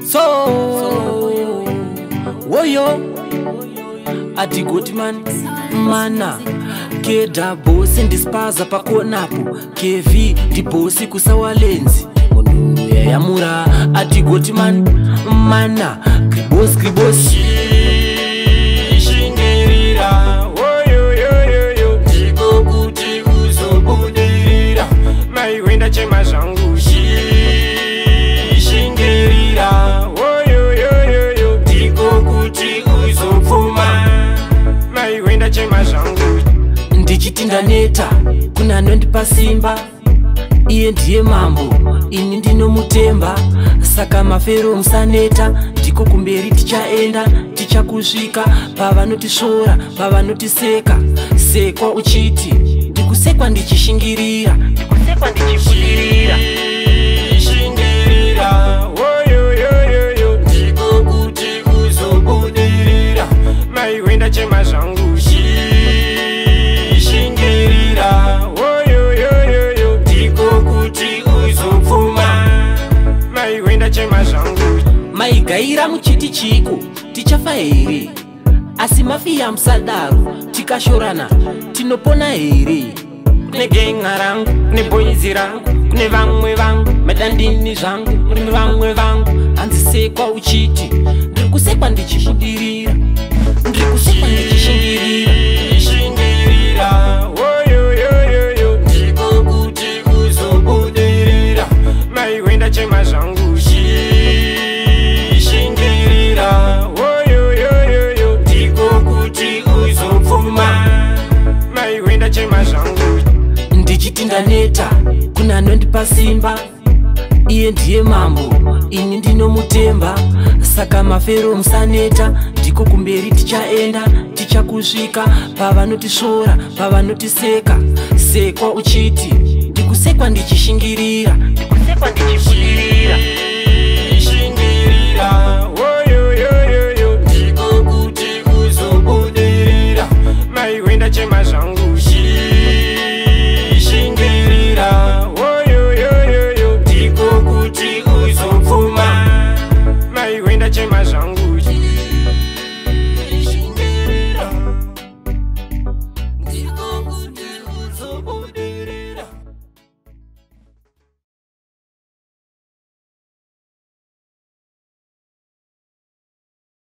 So woyo ati Goodman mana keda bosi ndispaza pakonapo KV dibosi kusawalenzi mundu yayamura ati Goodman mana kribosi shingerira woyo ndiko kuti uzobudirira maiwenda chema zvangu shingerira woyo ndiko kuti uzopfuma maiwenda chema zvangu ndichiti ndaneta kuna anondipa simba iye ndiye mambo ini ndinomutemba saka mafero musaneta ndiko kumberi tichaenda tichakusvika pavanotisvora pavanotiseka sekwa uchiti ndikusekwa ndichishingirira shingirira woyo ndiko kuti uzobudirira maiwenda chema zvangu shingirira woyo ndiko kuti uzopfuma maiwenda chema zvangu maigaira muchiti chiko tichafa here asi mafiya musadaro tikashorana tinopona here kune genga rangu kune boizi rangu kune vamwe vangu madandini zvangu muri vamwe vangu hanzisekwa uchiti ndikusekwa ndichibudirira ndikusekwa ndichishingirira shingirira woyo ndiko kuti uzobudirira maiwenda chema zvangu shingirira woyo ndiko kuti uzopfuma maiwenda chema zvangu ndichiti ndaneta kuna anondipa simba iye ndiye mambo ini ndinomutemba saka mafero musaneta ndiko kumberi tichaenda tichakusvika pavanotisvora pavanotiseka sekwa uchiti ndikusekwa ndichishingirira shingirira